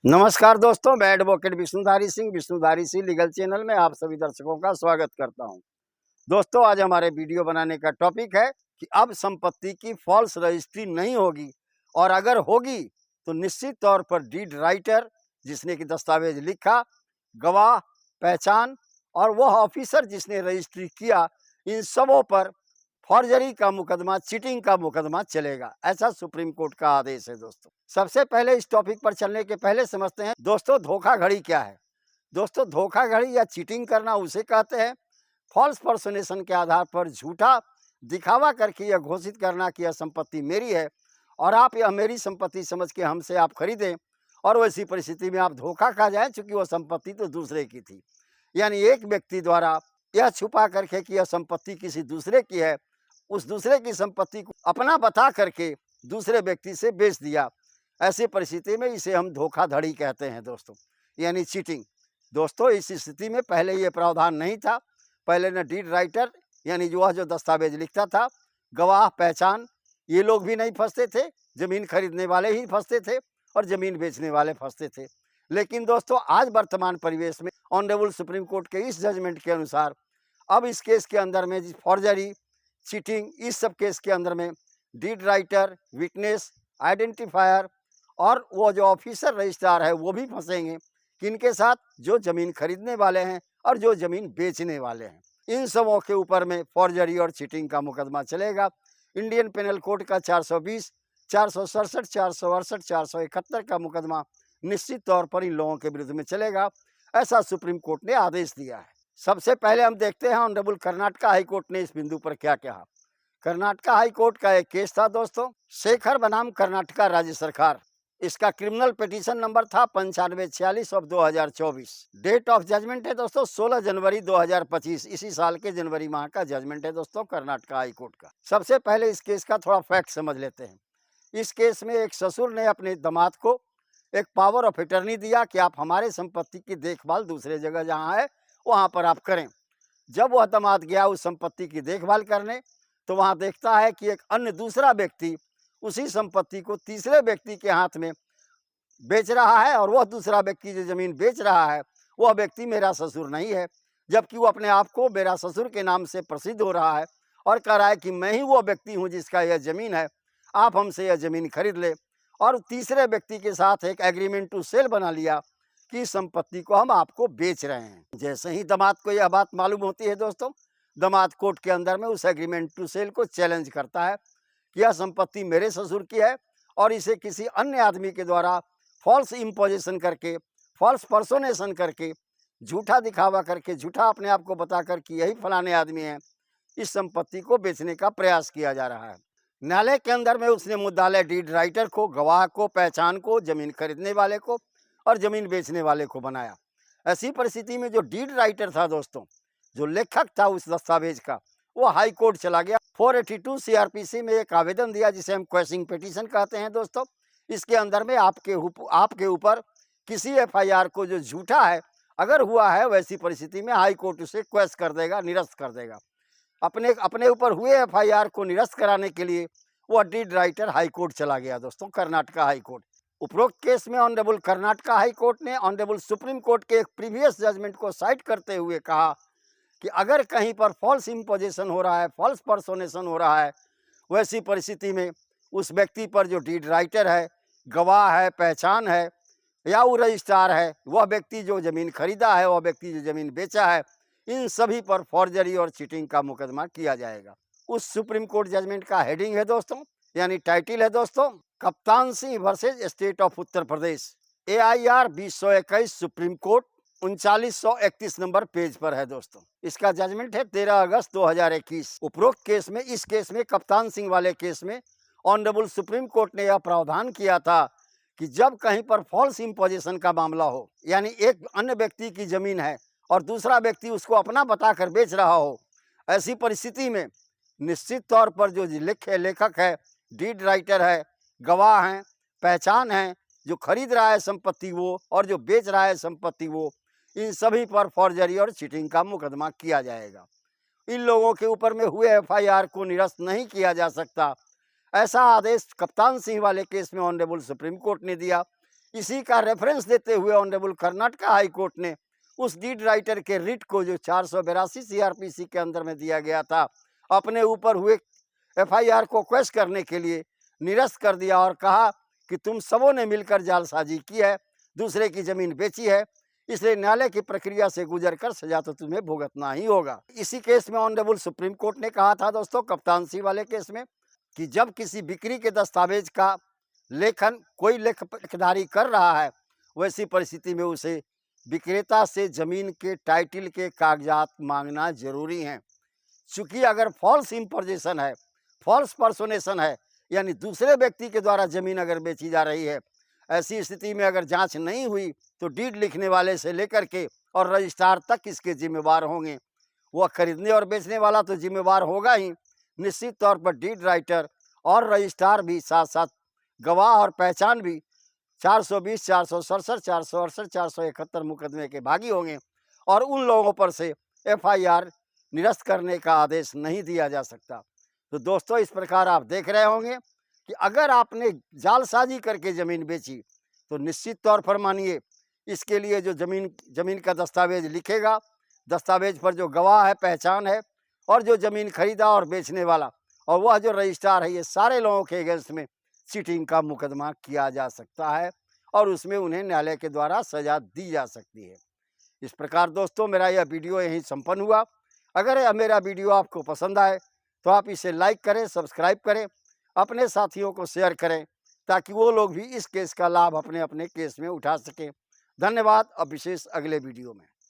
नमस्कार दोस्तों, मैं advocate Vishnudhari Singh legal channel में आप सभी दर्शकों का स्वागत करता हूं। दोस्तों, आज हमारे वीडियो बनाने का टॉपिक है कि अब संपत्ति की फॉल्स रजिस्ट्री नहीं होगी, और अगर होगी तो निश्चित तौर पर डीड राइटर जिसने कि दस्तावेज लिखा, गवाह, पहचान और वह ऑफिसर जिसने रजिस्ट्री किया, इन सबों पर फॉर्जरी का मुकदमा, चीटिंग का मुकदमा चलेगा। ऐसा सुप्रीम कोर्ट का आदेश है। दोस्तों, सबसे पहले इस टॉपिक पर चलने के पहले समझते हैं दोस्तों, धोखाधड़ी क्या है। दोस्तों, धोखाधड़ी या चीटिंग करना उसे कहते हैं फॉल्स पर्सोनेशन के आधार पर झूठा दिखावा करके यह घोषित करना कि यह संपत्ति मेरी है और आप यह मेरी संपत्ति समझ के हमसे आप खरीदें, और वैसी परिस्थिति में आप धोखा खा जाएं चूंकि वह संपत्ति तो दूसरे की थी। यानी एक व्यक्ति द्वारा यह छुपा करके कि यह संपत्ति किसी दूसरे की है, उस दूसरे की संपत्ति को अपना बता करके दूसरे व्यक्ति से बेच दिया। ऐसी परिस्थिति में इसे हम धोखाधड़ी कहते हैं दोस्तों, यानी चीटिंग। दोस्तों, इस स्थिति में पहले ये प्रावधान नहीं था। पहले न डीड राइटर यानी जो दस्तावेज लिखता था, गवाह, पहचान, ये लोग भी नहीं फंसते थे। जमीन खरीदने वाले ही फंसते थे और जमीन बेचने वाले फंसते थे। लेकिन दोस्तों, आज वर्तमान परिवेश में ऑनरेबल सुप्रीम कोर्ट के इस जजमेंट के अनुसार अब इस केस के अंदर में फॉर्जरी, चीटिंग, इस सब केस के अंदर में डीड राइटर, विटनेस, आइडेंटिफायर और वो जो ऑफिसर रजिस्ट्रार है वो भी फंसेंगे। किनके साथ? जो जमीन खरीदने वाले हैं और जो जमीन बेचने वाले हैं। इन सबों के ऊपर में फॉर्जरी और चीटिंग का मुकदमा चलेगा। इंडियन पेनल कोड का 420, 467, 468, 471 का मुकदमा निश्चित तौर पर इन लोगों के विरुद्ध में चलेगा। ऐसा सुप्रीम कोर्ट ने आदेश दिया है। सबसे पहले हम देखते हैं ऑनरेबल कर्नाटका हाई कोर्ट ने इस बिंदु पर क्या कहा। कर्नाटका हाई कोर्ट का एक केस था दोस्तों, शेखर बनाम कर्नाटका राज्य सरकार। इसका क्रिमिनल पिटीशन नंबर था 9546/2024। डेट ऑफ जजमेंट है दोस्तों 16 जनवरी 2025। इसी साल के जनवरी माह का जजमेंट है दोस्तों कर्नाटका हाई कोर्ट का। सबसे पहले इस केस का थोड़ा फैक्ट समझ लेते हैं। इस केस में एक ससुर ने अपने दामाद को एक पावर ऑफ अटर्नी दिया कि आप हमारे संपत्ति की देखभाल दूसरे जगह जहाँ है वहाँ पर आप करें। जब वह दामाद गया उस संपत्ति की देखभाल करने, तो वहाँ देखता है कि एक अन्य दूसरा व्यक्ति उसी संपत्ति को तीसरे व्यक्ति के हाथ में बेच रहा है, और वह दूसरा व्यक्ति जो जमीन बेच रहा है वह व्यक्ति मेरा ससुर नहीं है, जबकि वो अपने आप को मेरा ससुर के नाम से प्रसिद्ध हो रहा है और कह रहा है कि मैं ही वो व्यक्ति हूँ जिसका यह जमीन है, आप हमसे यह जमीन खरीद ले। और तीसरे व्यक्ति के साथ एक एग्रीमेंट टू सेल बना लिया कि इस संपत्ति को हम आपको बेच रहे हैं। जैसे ही दामाद को यह बात मालूम होती है दोस्तों, दामाद कोर्ट के अंदर में उस एग्रीमेंट टू सेल को चैलेंज करता है कि यह संपत्ति मेरे ससुर की है और इसे किसी अन्य आदमी के द्वारा फॉल्स इम्पोजिशन करके, फॉल्स पर्सोनेशन करके, झूठा दिखावा करके, झूठा अपने आप को बताकर कि यही फलाने आदमी हैं, इस संपत्ति को बेचने का प्रयास किया जा रहा है। न्यायालय के अंदर में उसने मुद्दालय डीड राइटर को, गवाह को, पहचान को, जमीन खरीदने वाले को और जमीन बेचने वाले को बनाया। ऐसी परिस्थिति में जो डीड राइटर था दोस्तों, जो लेखक था उस दस्तावेज का, वो हाई कोर्ट चला गया। 482 सीआरपीसी में एक आवेदन दिया जिसे हम क्वेशिंग पिटीशन कहते हैं दोस्तों। इसके अंदर में आपके ऊपर किसी एफआईआर को जो झूठा है अगर हुआ है, वैसी परिस्थिति में हाई कोर्ट उसे क्वेश कर देगा, निरस्त कर देगा। अपने ऊपर हुए एफआईआर को निरस्त कराने के लिए वह डीड राइटर हाई कोर्ट चला गया दोस्तों, कर्नाटका हाई कोर्ट। उपरोक्त केस में ऑनरेबल कर्नाटका हाई कोर्ट ने ऑनरेबल सुप्रीम कोर्ट के एक प्रीवियस जजमेंट को साइट करते हुए कहा कि अगर कहीं पर फॉल्स इम्पोजिशन हो रहा है, फॉल्स पर्सोनेशन हो रहा है, वैसी परिस्थिति में उस व्यक्ति पर जो डीड राइटर है, गवाह है, पहचान है या वो रजिस्ट्रार है, वह व्यक्ति जो जमीन खरीदा है, वह व्यक्ति जो जमीन बेचा है, इन सभी पर फॉर्जरी और चीटिंग का मुकदमा किया जाएगा। उस सुप्रीम कोर्ट जजमेंट का हेडिंग है दोस्तों, यानी टाइटिल है दोस्तों, Kaptan Singh versus state of Uttar Pradesh, AIR 2021 supreme court 3931 number page पर है दोस्तों। इसका जजमेंट है 13 अगस्त 2021। उपरोक्त केस में, इस केस में, कप्तान सिंह वाले केस में ऑनरेबल सुप्रीम कोर्ट ने यह प्रावधान किया था कि जब कहीं पर फॉल्स इम्पोजिशन का मामला हो, यानी एक अन्य व्यक्ति की जमीन है और दूसरा व्यक्ति उसको अपना बताकर बेच रहा हो, ऐसी परिस्थिति में निश्चित तौर पर जो लेखक है, डीड राइटर है, गवाह हैं, पहचान है, जो खरीद रहा है संपत्ति वो और जो बेच रहा है संपत्ति वो, इन सभी पर फॉर्जरी और चीटिंग का मुकदमा किया जाएगा। इन लोगों के ऊपर में हुए एफआईआर को निरस्त नहीं किया जा सकता, ऐसा आदेश कप्तान सिंह वाले केस में ऑनरेबल सुप्रीम कोर्ट ने दिया। इसी का रेफरेंस देते हुए ऑनरेबल कर्नाटका हाई कोर्ट ने उस डीड राइटर के रिट को जो 482 सीआरपीसी के अंदर में दिया गया था, अपने ऊपर हुए एफआईआर को क्वेश करने के लिए निरस्त कर दिया और कहा कि तुम सबों ने मिलकर जालसाजी की है, दूसरे की जमीन बेची है, इसलिए न्यायालय की प्रक्रिया से गुजरकर सजा तो तुम्हें भुगतना ही होगा। इसी केस में ऑनरेबल सुप्रीम कोर्ट ने कहा था दोस्तों, कप्तान सिंह वाले केस में, कि जब किसी बिक्री के दस्तावेज का लेखन कोई लेखधारी कर रहा है, वैसी परिस्थिति में उसे विक्रेता से जमीन के टाइटल के कागजात मांगना जरूरी है। चूंकि अगर फॉल्स इंपोजिशन है, फॉल्स पर्सोनेशन है, यानी दूसरे व्यक्ति के द्वारा जमीन अगर बेची जा रही है, ऐसी स्थिति में अगर जांच नहीं हुई तो डीड लिखने वाले से लेकर के और रजिस्ट्रार तक इसके जिम्मेवार होंगे। वह खरीदने और बेचने वाला तो जिम्मेवार होगा ही, निश्चित तौर पर डीड राइटर और रजिस्ट्रार भी साथ साथ गवाह और पहचान भी 420, 467, 468, 471 मुकदमे के भागी होंगे और उन लोगों पर से एफआईआर निरस्त करने का आदेश नहीं दिया जा सकता। तो दोस्तों, इस प्रकार आप देख रहे होंगे कि अगर आपने जालसाजी करके ज़मीन बेची तो निश्चित तौर पर मानिए इसके लिए जो ज़मीन का दस्तावेज लिखेगा, दस्तावेज पर जो गवाह है, पहचान है, और जो ज़मीन खरीदा और बेचने वाला और वह जो रजिस्ट्रार है, ये सारे लोगों के अगेंस्ट में चीटिंग का मुकदमा किया जा सकता है और उसमें उन्हें न्यायालय के द्वारा सजा दी जा सकती है। इस प्रकार दोस्तों, मेरा यह वीडियो यहीं संपन्न हुआ। अगर यह मेरा वीडियो आपको पसंद आए तो आप इसे लाइक करें, सब्सक्राइब करें, अपने साथियों को शेयर करें ताकि वो लोग भी इस केस का लाभ अपने अपने केस में उठा सकें। धन्यवाद। अब विशेष अगले वीडियो में।